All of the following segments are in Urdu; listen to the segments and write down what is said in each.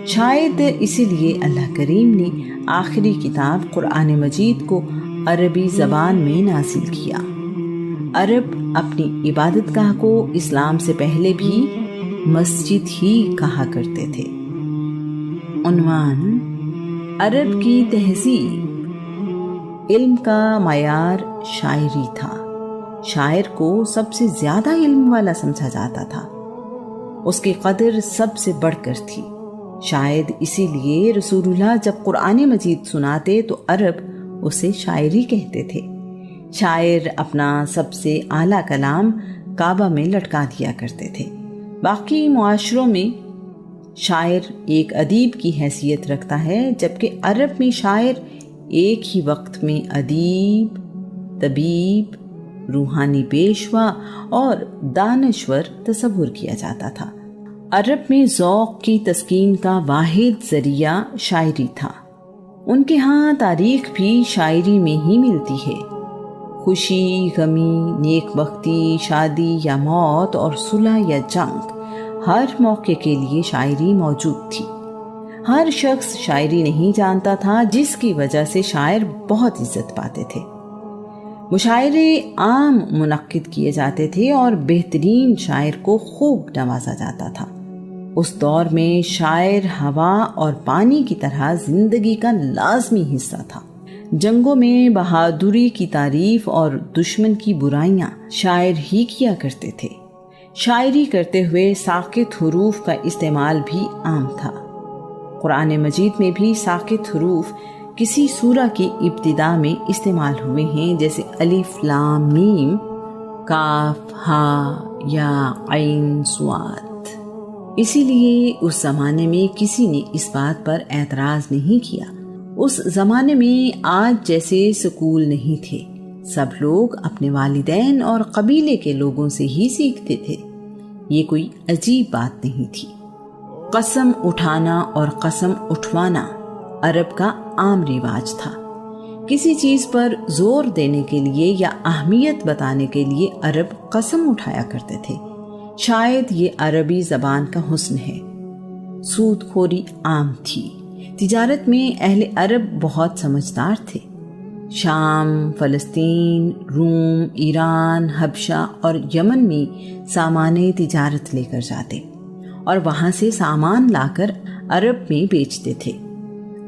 شاید اسی لیے اللہ کریم نے آخری کتاب قرآن مجید کو عربی زبان میں نازل کیا۔ عرب اپنی عبادت گاہ کو اسلام سے پہلے بھی مسجد ہی کہا کرتے تھے۔ عنوان: عرب کی تہذیب۔ علم کا معیار شاعری تھا۔ شاعر کو سب سے زیادہ علم والا سمجھا جاتا تھا، اس کی قدر سب سے بڑھ کر تھی۔ شاید اسی لیے رسول اللہ جب قرآن مجید سناتے تو عرب اسے شاعری کہتے تھے۔ شاعر اپنا سب سے اعلیٰ کلام کعبہ میں لٹکا دیا کرتے تھے۔ باقی معاشروں میں شاعر ایک ادیب کی حیثیت رکھتا ہے، جبکہ عرب میں شاعر ایک ہی وقت میں ادیب، طبیب، روحانی پیشوا اور دانشور تصور کیا جاتا تھا۔ عرب میں ذوق کی تسکین کا واحد ذریعہ شاعری تھا۔ ان کے ہاں تاریخ بھی شاعری میں ہی ملتی ہے۔ خوشی، غمی، نیک بختی، شادی یا موت اور صلح یا جنگ، ہر موقع کے لیے شاعری موجود تھی۔ ہر شخص شاعری نہیں جانتا تھا، جس کی وجہ سے شاعر بہت عزت پاتے تھے۔ مشاعرے عام منعقد کیے جاتے تھے اور بہترین شاعر کو خوب نوازا جاتا تھا۔ اس دور میں شاعر ہوا اور پانی کی طرح زندگی کا لازمی حصہ تھا۔ جنگوں میں بہادری کی تعریف اور دشمن کی برائیاں شاعر ہی کیا کرتے تھے۔ شاعری کرتے ہوئے ساکت حروف کا استعمال بھی عام تھا۔ قرآن مجید میں بھی ساکت حروف کسی سورہ کی ابتدا میں استعمال ہوئے ہیں، جیسے الف لام میم، کاف ہا یا عین صاد۔ اسی لیے اس زمانے میں کسی نے اس بات پر اعتراض نہیں کیا۔ اس زمانے میں آج جیسے سکول نہیں تھے، سب لوگ اپنے والدین اور قبیلے کے لوگوں سے ہی سیکھتے تھے۔ یہ کوئی عجیب بات نہیں تھی۔ قسم اٹھانا اور قسم اٹھوانا عرب کا عام رواج تھا۔ کسی چیز پر زور دینے کے لیے یا اہمیت بتانے کے لیے عرب قسم اٹھایا کرتے تھے۔ شاید یہ عربی زبان کا حسن ہے۔ سود خوری عام تھی۔ تجارت میں اہل عرب بہت سمجھدار تھے۔ شام، فلسطین، روم، ایران، حبشہ اور یمن میں سامان تجارت لے کر جاتے اور وہاں سے سامان لا کر عرب میں بیچتے تھے۔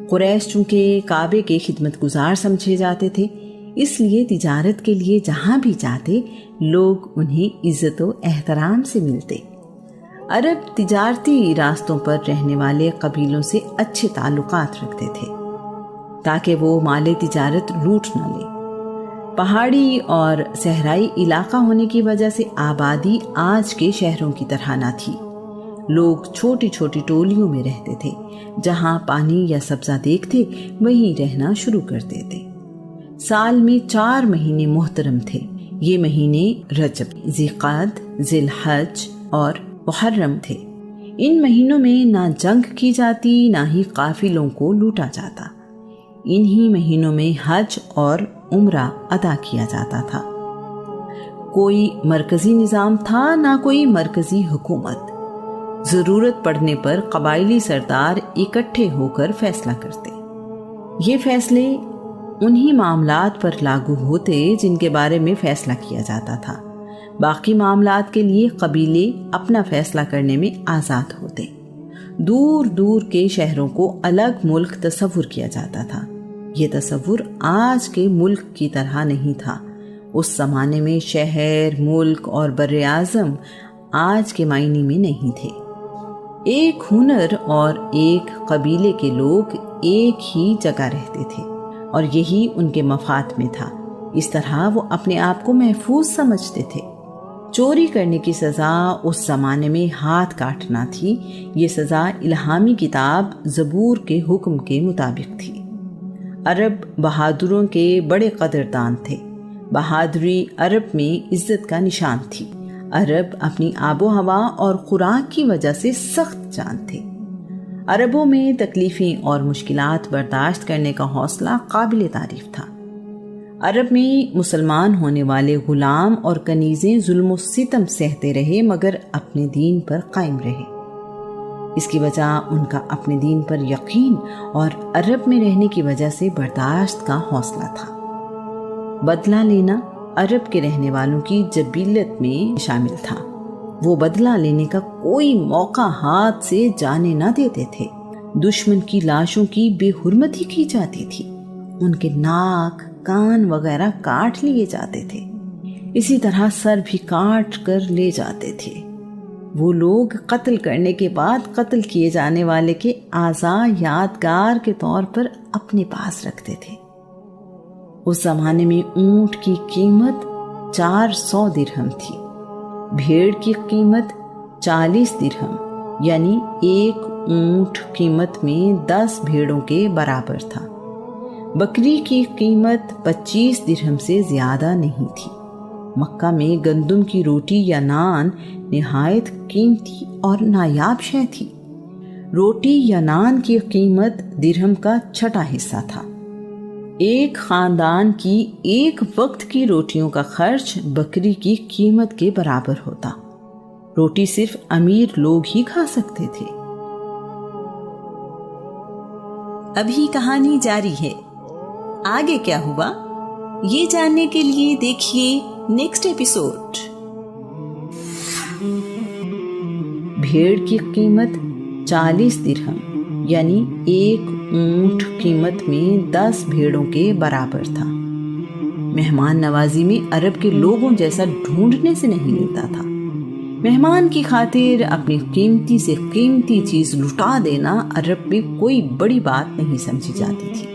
قریش چونکہ کعبے کے خدمت گزار سمجھے جاتے تھے، اس لیے تجارت کے لیے جہاں بھی جاتے لوگ انہیں عزت و احترام سے ملتے۔ عرب تجارتی راستوں پر رہنے والے قبیلوں سے اچھے تعلقات رکھتے تھے تاکہ وہ مال تجارت لوٹ نہ لے۔ پہاڑی اور صحرائی علاقہ ہونے کی وجہ سے آبادی آج کے شہروں کی طرح نہ تھی۔ لوگ چھوٹی چھوٹی ٹولیوں میں رہتے تھے، جہاں پانی یا سبزہ دیکھتے وہیں رہنا شروع کر دیتے۔ سال میں 4 مہینے محترم تھے۔ یہ مہینے رجب، ذی-قعد، ذی-الحج اور محرم تھے۔ ان مہینوں میں نہ جنگ کی جاتی، نہ ہی قافلوں کو لوٹا جاتا۔ انہی مہینوں میں حج اور عمرہ ادا کیا جاتا تھا۔ کوئی مرکزی نظام تھا، نہ کوئی مرکزی حکومت۔ ضرورت پڑنے پر قبائلی سردار اکٹھے ہو کر فیصلہ کرتے۔ یہ فیصلے انہی معاملات پر لاگو ہوتے جن کے بارے میں فیصلہ کیا جاتا تھا۔ باقی معاملات کے لیے قبیلے اپنا فیصلہ کرنے میں آزاد ہوتے۔ دور دور کے شہروں کو الگ ملک تصور کیا جاتا تھا۔ یہ تصور آج کے ملک کی طرح نہیں تھا۔ اس زمانے میں شہر، ملک اور بر اعظم آج کے معنی میں نہیں تھے۔ ایک ہنر اور ایک قبیلے کے لوگ ایک ہی جگہ رہتے تھے اور یہی ان کے مفاد میں تھا۔ اس طرح وہ اپنے آپ کو محفوظ سمجھتے تھے۔ چوری کرنے کی سزا اس زمانے میں ہاتھ کاٹنا تھی۔ یہ سزا الہامی کتاب زبور کے حکم کے مطابق تھی۔ عرب بہادروں کے بڑے قدردان تھے۔ بہادری عرب میں عزت کا نشان تھی۔ عرب اپنی آب و ہوا اور خوراک کی وجہ سے سخت جان تھے۔ عربوں میں تکلیفیں اور مشکلات برداشت کرنے کا حوصلہ قابل تعریف تھا۔ عرب میں مسلمان ہونے والے غلام اور کنیزیں ظلم و ستم سہتے رہے، مگر اپنے دین پر قائم رہے۔ اس کی وجہ ان کا اپنے دین پر یقین اور عرب میں رہنے کی وجہ سے برداشت کا حوصلہ تھا۔ بدلہ لینا عرب کے رہنے والوں کی جبلت میں شامل تھا۔ وہ بدلہ لینے کا کوئی موقع ہاتھ سے جانے نہ دیتے تھے۔ دشمن کی لاشوں کی بے حرمتی کی جاتی تھی، ان کے ناک، کان وغیرہ کاٹ لیے جاتے تھے، اسی طرح سر بھی کاٹ کر لے جاتے تھے۔ وہ لوگ قتل کرنے کے بعد قتل کیے جانے والے کے اعضاء یادگار کے طور پر اپنے پاس رکھتے تھے۔ اس زمانے میں اونٹ کی قیمت 400 درہم تھی، بھیڑ کی قیمت 40 درہم، یعنی ایک اونٹ قیمت میں 10 بھیڑوں کے برابر تھا۔ بکری کی قیمت 25 درہم سے زیادہ نہیں تھی۔ مکہ میں گندم کی روٹی یا نان نہایت قیمتی اور نایاب شے تھی۔ روٹی یا نان کی قیمت درہم کا 6واں حصہ تھا۔ ایک خاندان کی ایک وقت کی روٹیوں کا خرچ بکری کی قیمت کے برابر ہوتا۔ روٹی صرف امیر لوگ ہی کھا سکتے تھے۔ ابھی کہانی جاری ہے، آگے کیا ہوا یہ جاننے کے لیے دیکھیے نیکسٹ ایپیسوڈ۔ بھیڑ کی قیمت 40 درہم، یعنی ایک اونٹ قیمت میں 10 بھیڑوں کے برابر تھا۔ مہمان نوازی میں عرب کے لوگوں جیسا ڈھونڈنے سے نہیں ملتا تھا۔ مہمان کی خاطر اپنی قیمتی سے قیمتی چیز لٹا دینا عرب میں کوئی بڑی بات نہیں سمجھی جاتی تھی۔